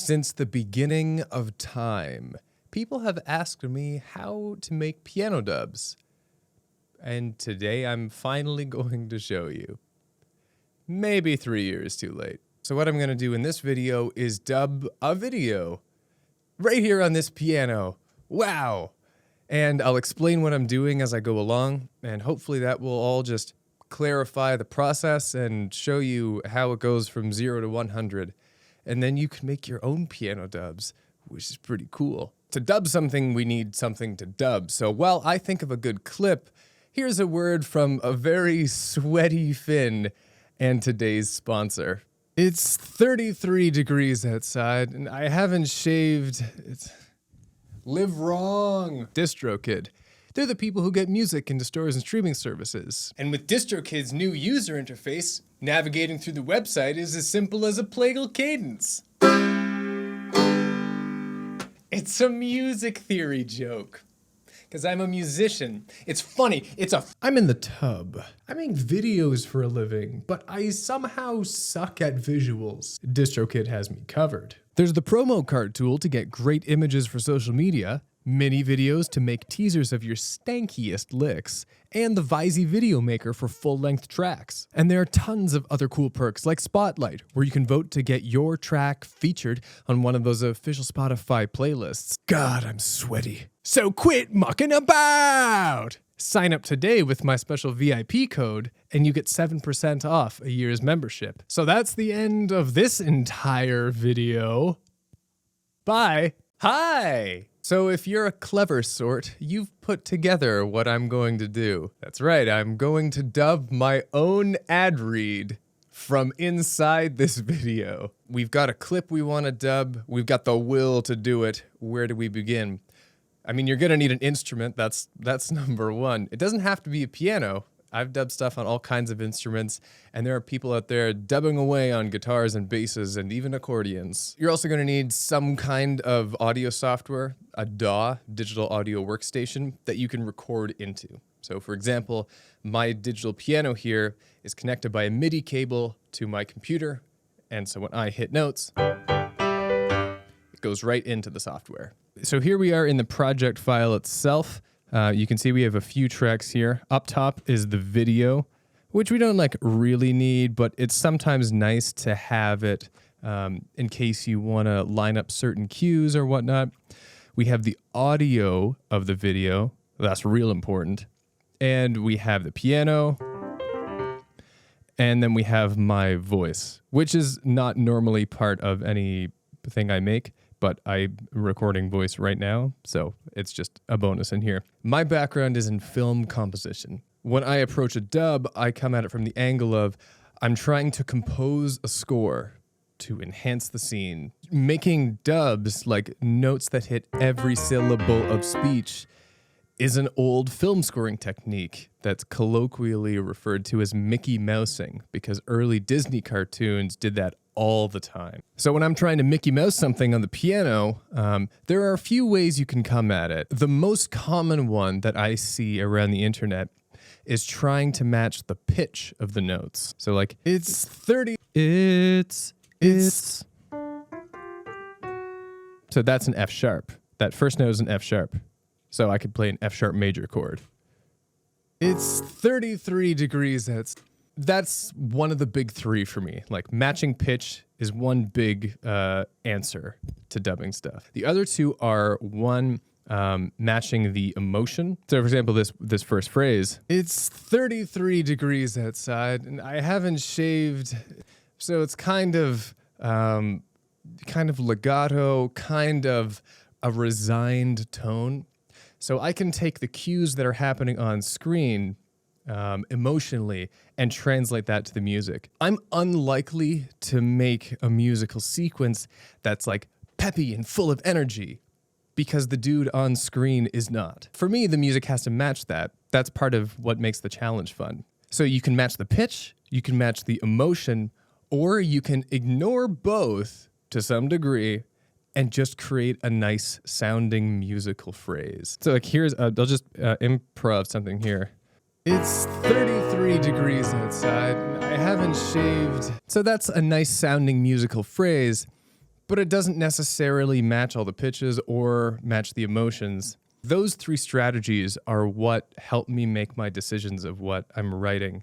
Since the beginning of time, people have asked me how to make piano dubs. And today I'm finally going to show you. Maybe 3 years too late. So what I'm going to do in this video is dub a video right here on this piano. Wow! And I'll explain what I'm doing as I go along, and hopefully that will all just clarify the process and show you how it goes from 0 to 100. And then you can make your own piano dubs, which is pretty cool. To dub something, we need something to dub. So while I think of a good clip, here's a word from a very sweaty Finn and today's sponsor. It's 33 degrees outside, and I haven't shaved. Live wrong. DistroKid. They're the people who get music into stores and streaming services. And with DistroKid's new user interface, navigating through the website is as simple as a plagal cadence. It's a music theory joke. Because I'm a musician. It's funny. I'm in the tub. I make videos for a living, but I somehow suck at visuals. DistroKid has me covered. There's the promo card tool to get great images for social media, mini videos to make teasers of your stankiest licks, and the Visey Video Maker for full-length tracks. And there are tons of other cool perks like Spotlight, where you can vote to get your track featured on one of those official Spotify playlists. God, I'm sweaty. So quit mucking about! Sign up today with my special VIP code, and you get 7% off a year's membership. So that's the end of this entire video. Bye! Hi! So if you're a clever sort, you've put together what I'm going to do. That's right, I'm going to dub my own ad read from inside this video. We've got a clip we want to dub, we've got the will to do it. Where do we begin? I mean, you're gonna need an instrument, that's number one. It doesn't have to be a piano. I've dubbed stuff on all kinds of instruments, and there are people out there dubbing away on guitars and basses and even accordions. You're also gonna need some kind of audio software, a DAW, digital audio workstation, that you can record into. So for example, my digital piano here is connected by a MIDI cable to my computer, and so when I hit notes, it goes right into the software. So here we are in the project file itself. You can see we have a few tracks here. Up top is the video, which we don't like really need, but it's sometimes nice to have it in case you want to line up certain cues or whatnot. We have the audio of the video. That's real important. And we have the piano. And then we have my voice, which is not normally part of anything I make, but I'm recording voice right now, so it's just a bonus in here. My background is in film composition. When I approach a dub, I come at it from the angle of I'm trying to compose a score to enhance the scene. Making dubs, like notes that hit every syllable of speech, is an old film scoring technique that's colloquially referred to as Mickey Mousing, because early Disney cartoons did that all the time. So when I'm trying to Mickey Mouse something on the piano, there are a few ways you can come at it. The most common one that I see around the internet is trying to match the pitch of the notes. So like, it's 30, it's. So that's an F sharp. That first note is an F sharp. So I could play an F sharp major chord. It's 33 degrees outside. That's one of the big three for me. Like matching pitch is one big answer to dubbing stuff. The other two are one, matching the emotion. So for example, this first phrase, it's 33 degrees outside and I haven't shaved. So it's kind of legato, kind of a resigned tone. So I can take the cues that are happening on screen emotionally and translate that to the music. I'm unlikely to make a musical sequence that's like peppy and full of energy because the dude on screen is not. For me, the music has to match that. That's part of what makes the challenge fun. So you can match the pitch, you can match the emotion, or you can ignore both to some degree and just create a nice sounding musical phrase. So like here's, I'll just improv something here. It's 33 degrees outside and I haven't shaved. So that's a nice sounding musical phrase, but it doesn't necessarily match all the pitches or match the emotions. Those three strategies are what help me make my decisions of what I'm writing.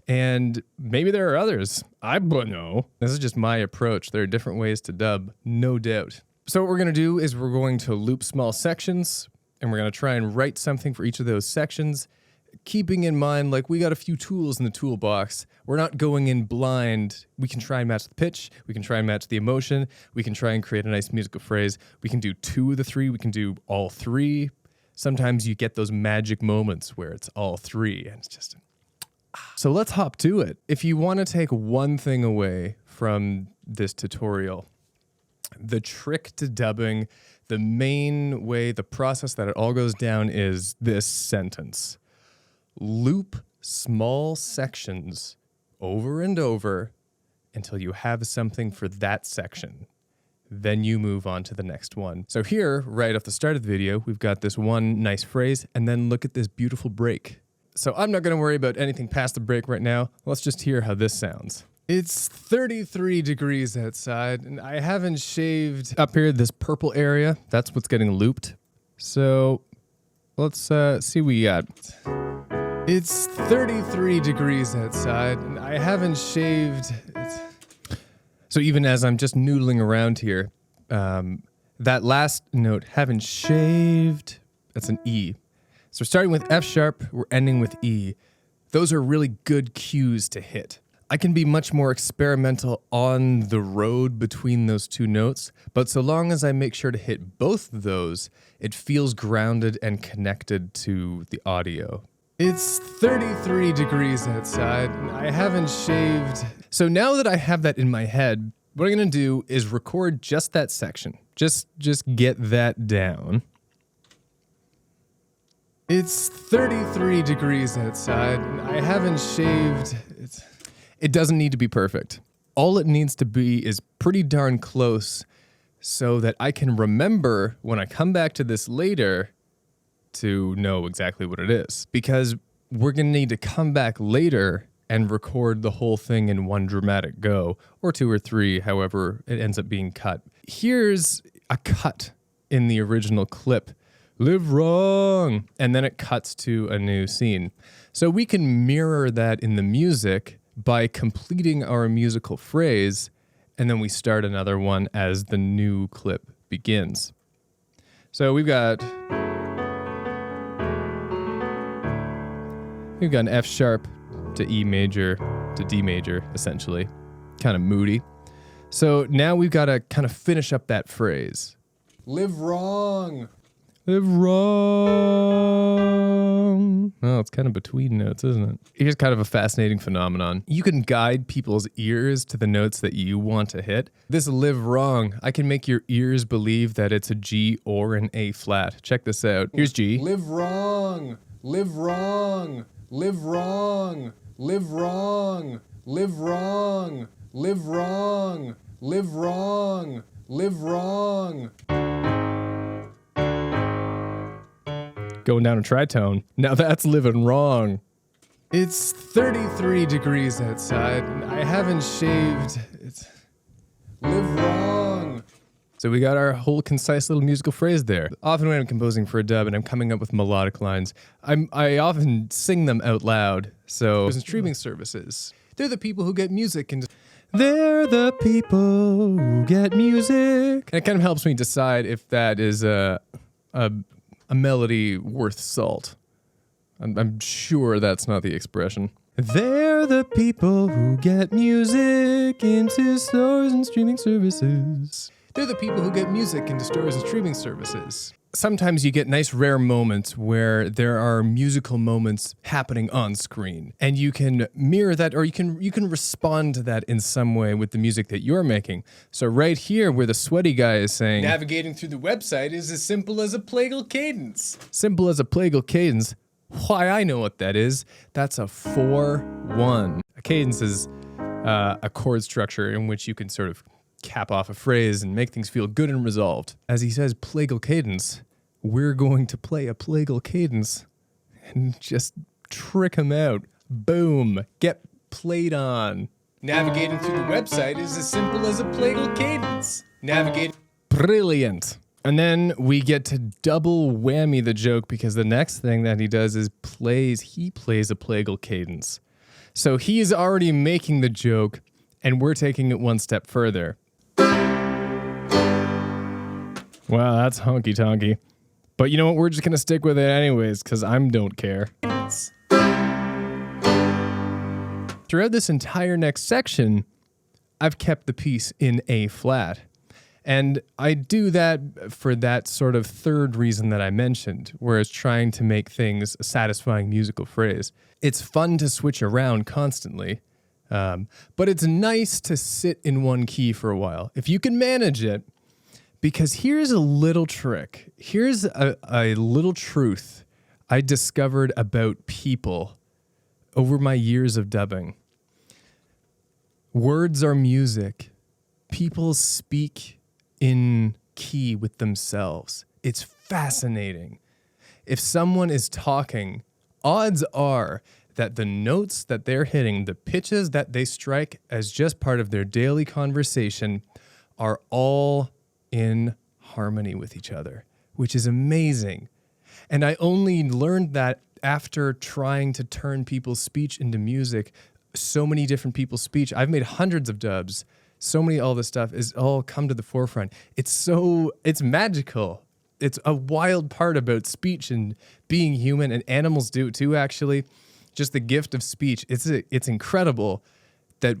And maybe there are others. I don't know. This is just my approach. There are different ways to dub, no doubt. So what we're going to do is we're going to loop small sections, and we're going to try and write something for each of those sections, keeping in mind, like, we got a few tools in the toolbox. We're not going in blind. We can try and match the pitch. We can try and match the emotion. We can try and create a nice musical phrase. We can do two of the three. We can do all three. Sometimes you get those magic moments where it's all three, and it's just... So let's hop to it. If you want to take one thing away from this tutorial, the trick to dubbing, the main way, the process that it all goes down is this sentence. Loop small sections over and over until you have something for that section. Then you move on to the next one. So here, right off the start of the video, we've got this one nice phrase, and then look at this beautiful break. So I'm not going to worry about anything past the break right now. Let's just hear how this sounds. It's 33 degrees outside, and I haven't shaved up here, this purple area. That's what's getting looped. So let's see what we got. It's 33 degrees outside, and I haven't shaved. So even as I'm just noodling around here, that last note, haven't shaved, that's an E. So we're starting with F sharp, we're ending with E. Those are really good cues to hit. I can be much more experimental on the road between those two notes, but so long as I make sure to hit both of those, it feels grounded and connected to the audio. It's 33 degrees outside, and I haven't shaved. So now that I have that in my head, what I'm gonna do is record just that section. Just get that down. It's 33 degrees outside, and I haven't shaved. It doesn't need to be perfect. All it needs to be is pretty darn close so that I can remember when I come back to this later to know exactly what it is. Because we're gonna need to come back later and record the whole thing in one dramatic go, or two or three, however it ends up being cut. Here's a cut in the original clip. Live wrong. And then it cuts to a new scene. So we can mirror that in the music by completing our musical phrase, and then we start another one as the new clip begins. So we've got an F sharp to E major to D major, essentially. Kind of moody. So now we've got to kind of finish up that phrase. Live wrong. Live wrong. Oh, it's kind of between notes, isn't it? Here's kind of a fascinating phenomenon. You can guide people's ears to the notes that you want to hit. This live wrong, I can make your ears believe that it's a G or an A flat. Check this out. Here's G. Live wrong. Live wrong. Live wrong. Live wrong. Live wrong. Live wrong. Live wrong. Live wrong. Going down a tritone. Now that's living wrong. It's 33 degrees outside, and I haven't shaved. Live wrong. So we got our whole concise little musical phrase there. Often when I'm composing for a dub and I'm coming up with melodic lines, I often sing them out loud. So streaming services, they're the people who get music and they're the people who get music. And it kind of helps me decide if that is a melody worth salt. I'm sure that's not the expression. They're the people who get music into stores and streaming services. They're the people who get music into stores and streaming services. Sometimes you get nice rare moments where there are musical moments happening on screen, and you can mirror that, or you can respond to that in some way with the music that you're making. So right here where the sweaty guy is saying, navigating through the website is as simple as a plagal cadence. Simple as a plagal cadence? Why, I know what that is. That's a 4-1. A cadence is a chord structure in which you can sort of cap off a phrase and make things feel good and resolved. As he says, plagal cadence, we're going to play a plagal cadence and just trick him out. Boom, get played on. Navigating through the website is as simple as a plagal cadence. Navigate. Brilliant. And then we get to double whammy the joke because the next thing that he does is he plays a plagal cadence. So he's already making the joke and we're taking it one step further. Wow, that's honky tonky. But you know what? We're just going to stick with it anyways because I don't care. Throughout this entire next section, I've kept the piece in A flat. And I do that for that sort of third reason that I mentioned, whereas trying to make things a satisfying musical phrase. It's fun to switch around constantly, but it's nice to sit in one key for a while. If you can manage it, because here's a little trick. Here's a little truth I discovered about people over my years of dubbing. Words are music. People speak in key with themselves. It's fascinating. If someone is talking, odds are that the notes that they're hitting, the pitches that they strike as just part of their daily conversation are all in harmony with each other, which is amazing. And I only learned that after trying to turn people's speech into music, so many different people's speech. I've made hundreds of dubs. So many, all this stuff is all come to the forefront. It's magical. It's a wild part about speech and being human, and animals do it too, actually. Just the gift of speech. It's incredible that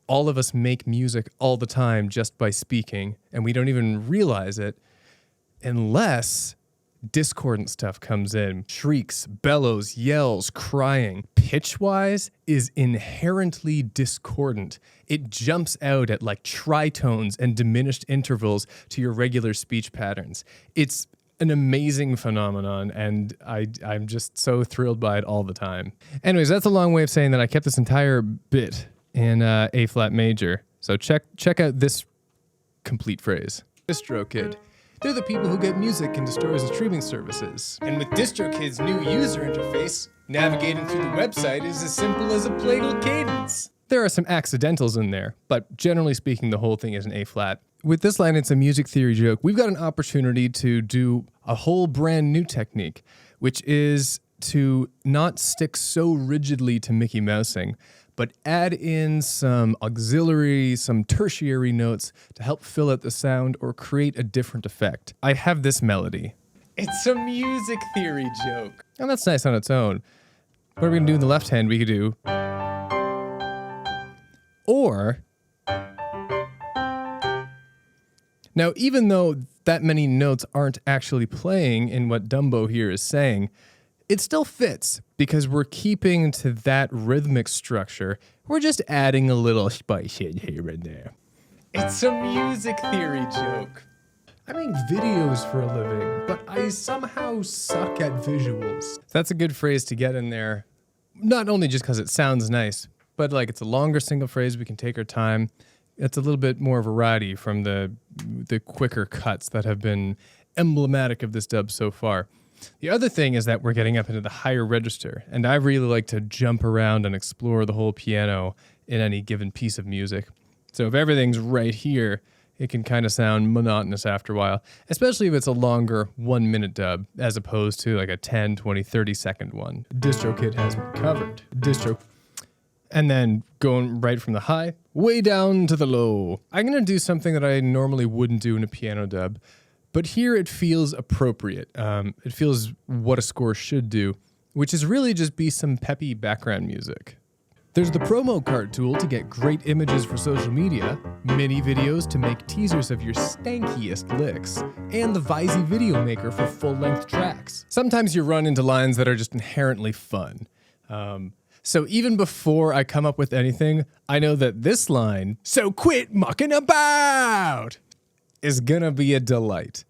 all of us make music all the time just by speaking, and we don't even realize it unless discordant stuff comes in. Shrieks, bellows, yells, crying. Pitch-wise is inherently discordant. It jumps out at like tritones and diminished intervals to your regular speech patterns. It's an amazing phenomenon, and I'm just so thrilled by it all the time. Anyways, that's a long way of saying that I kept this entire bit in A flat major. So check out this complete phrase. DistroKid. They're the people who get music into stores and streaming services. And with DistroKid's new user interface, navigating through the website is as simple as a plagal cadence. There are some accidentals in there, but generally speaking, the whole thing is an A flat. With this line, it's a music theory joke. We've got an opportunity to do a whole brand new technique, which is to not stick so rigidly to Mickey Mousing, but add in some auxiliary, some tertiary notes to help fill out the sound or create a different effect. I have this melody. It's a music theory joke. And that's nice on its own. What are we gonna do in the left hand? We could do... Or... Now, even though that many notes aren't actually playing in what Dumbo here is saying, it still fits because we're keeping to that rhythmic structure. We're just adding a little spice in here and there. It's a music theory joke. I make videos for a living, but I somehow suck at visuals. That's a good phrase to get in there. Not only just because it sounds nice, but like it's a longer single phrase, we can take our time. It's a little bit more variety from the quicker cuts that have been emblematic of this dub so far. The other thing is that we're getting up into the higher register, and I really like to jump around and explore the whole piano in any given piece of music. So if everything's right here, it can kind of sound monotonous after a while, especially if it's a longer 1 minute dub as opposed to like a 10, 20, 30 second one. DistroKid has me covered. And then going right from the high, way down to the low. I'm going to do something that I normally wouldn't do in a piano dub, but here it feels appropriate. It feels what a score should do, which is really just be some peppy background music. There's the promo card tool to get great images for social media, mini videos to make teasers of your stankiest licks, and the Visey Video Maker for full-length tracks. Sometimes you run into lines that are just inherently fun. So even before I come up with anything, I know that this line, "So quit mucking about," is gonna be a delight.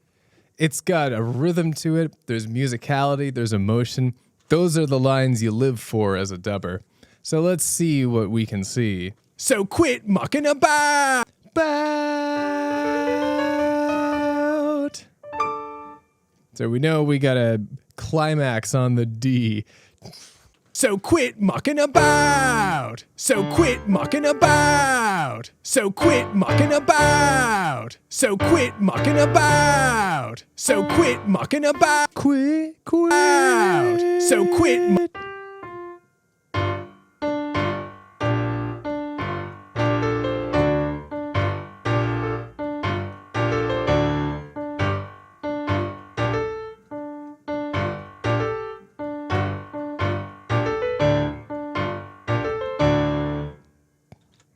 It's got a rhythm to it, there's musicality, there's emotion. Those are the lines you live for as a dubber. So let's see what we can see. So quit mucking about. So we know we got a climax on the D. So quit mucking about. So quit mucking about. So quit mucking about. So quit mucking about. So quit mucking about. Quit. So quit.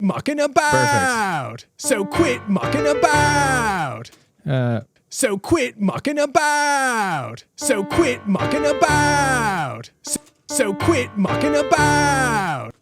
Mucking about. Perfect. So quit mucking about. So quit mucking about. So quit mucking about. So quit mucking about.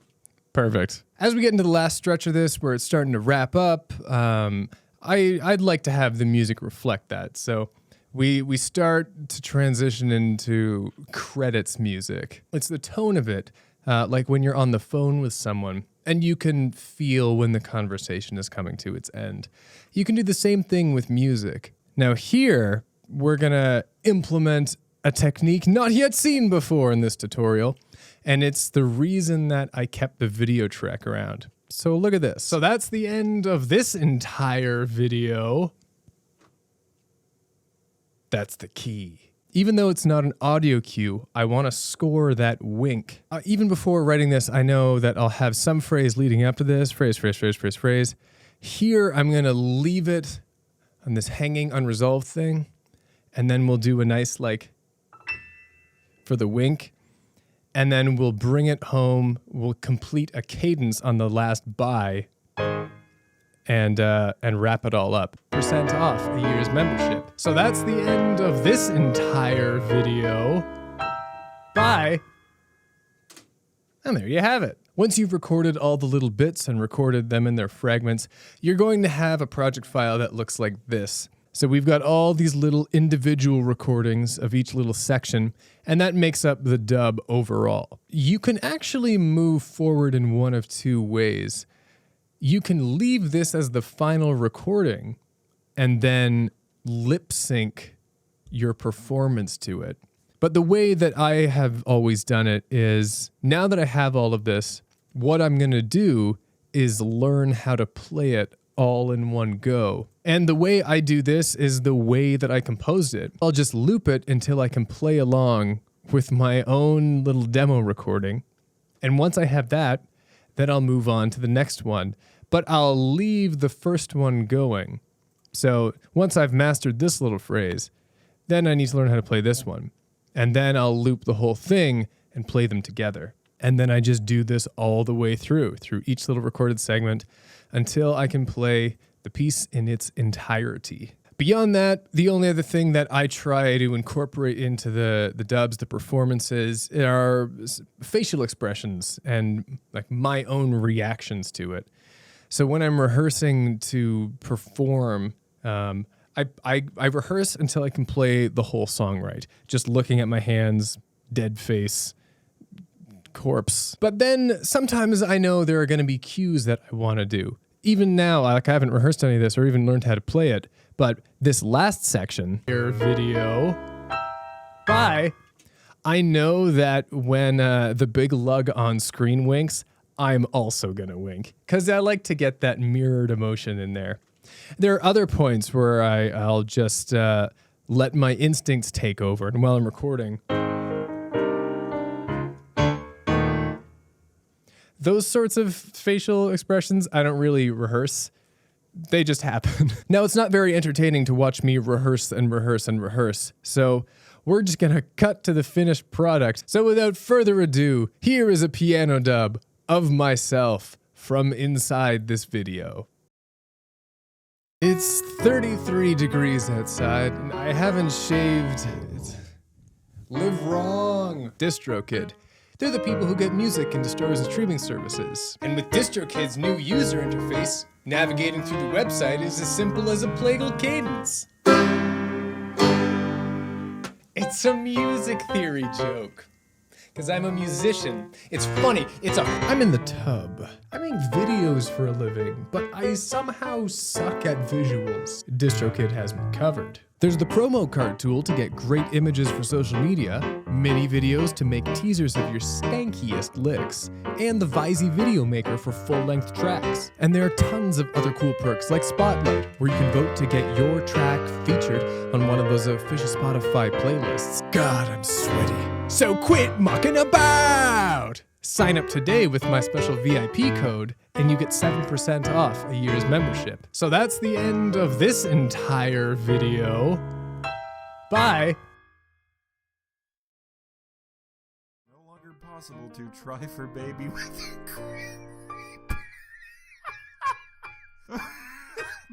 Perfect. As we get into the last stretch of this, where it's starting to wrap up, I'd like to have the music reflect that. So we start to transition into credits music. It's the tone of it, like when you're on the phone with someone and you can feel when the conversation is coming to its end. You can do the same thing with music. Now here, we're gonna implement a technique not yet seen before in this tutorial, and it's the reason that I kept the video track around. So look at this. So that's the end of this entire video. That's the key. Even though it's not an audio cue, I want to score that wink. Even before writing this, I know that I'll have some phrase leading up to this. Phrase. Here, I'm going to leave it on this hanging unresolved thing. And then we'll do a nice, like, for the wink. And then we'll bring it home. We'll complete a cadence on the last bye. And wrap it all up. % off a year's membership. So that's the end of this entire video. Bye. And there you have it. Once you've recorded all the little bits and recorded them in their fragments, you're going to have a project file that looks like this. So we've got all these little individual recordings of each little section, and that makes up the dub overall. You can actually move forward in one of two ways. You can leave this as the final recording and then lip sync your performance to it. But the way that I have always done it is, now that I have all of this, what I'm going to do is learn how to play it all in one go. And the way I do this is the way that I composed it. I'll just loop it until I can play along with my own little demo recording. And once I have that, then I'll move on to the next one. But I'll leave the first one going. So once I've mastered this little phrase, then I need to learn how to play this one. And then I'll loop the whole thing and play them together. And then I just do this all the way through each little recorded segment until I can play the piece in its entirety. Beyond that, the only other thing that I try to incorporate into the dubs, the performances, are facial expressions and like my own reactions to it. So when I'm rehearsing to perform, I rehearse until I can play the whole song right. Just looking at my hands, dead face, corpse. But then sometimes I know there are going to be cues that I want to do. Even now, like I haven't rehearsed any of this or even learned how to play it, but this last section, your video, bye. I know that when the big lug on screen winks, I'm also gonna wink because I like to get that mirrored emotion in there. There are other points where I'll just let my instincts take over, and while I'm recording, those sorts of facial expressions, I don't really rehearse. They just happen. Now, it's not very entertaining to watch me rehearse and rehearse and rehearse, so we're just gonna cut to the finished product. So without further ado, here is a piano dub of myself from inside this video. It's 33 degrees outside, and I haven't shaved. Live wrong. DistroKid. They're the people who get music into stores and streaming services. And with DistroKid's new user interface, navigating through the website is as simple as a plagal cadence. It's a music theory joke. Because I'm a musician. It's funny. I'm in the tub. I make videos for a living, but I somehow suck at visuals. DistroKid has me covered. There's the promo card tool to get great images for social media, mini videos to make teasers of your stankiest licks, and the Visey Video Maker for full-length tracks. And there are tons of other cool perks like Spotlight, where you can vote to get your track featured on one of those official Spotify playlists. God, I'm sweaty. So quit mucking about! Sign up today with my special VIP code, and you get 7% off a year's membership. So that's the end of this entire video. Bye! No longer possible to try for baby with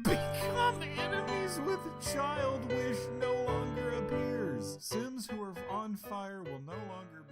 Become enemies with child wish no longer appears. Sims who are on fire will no longer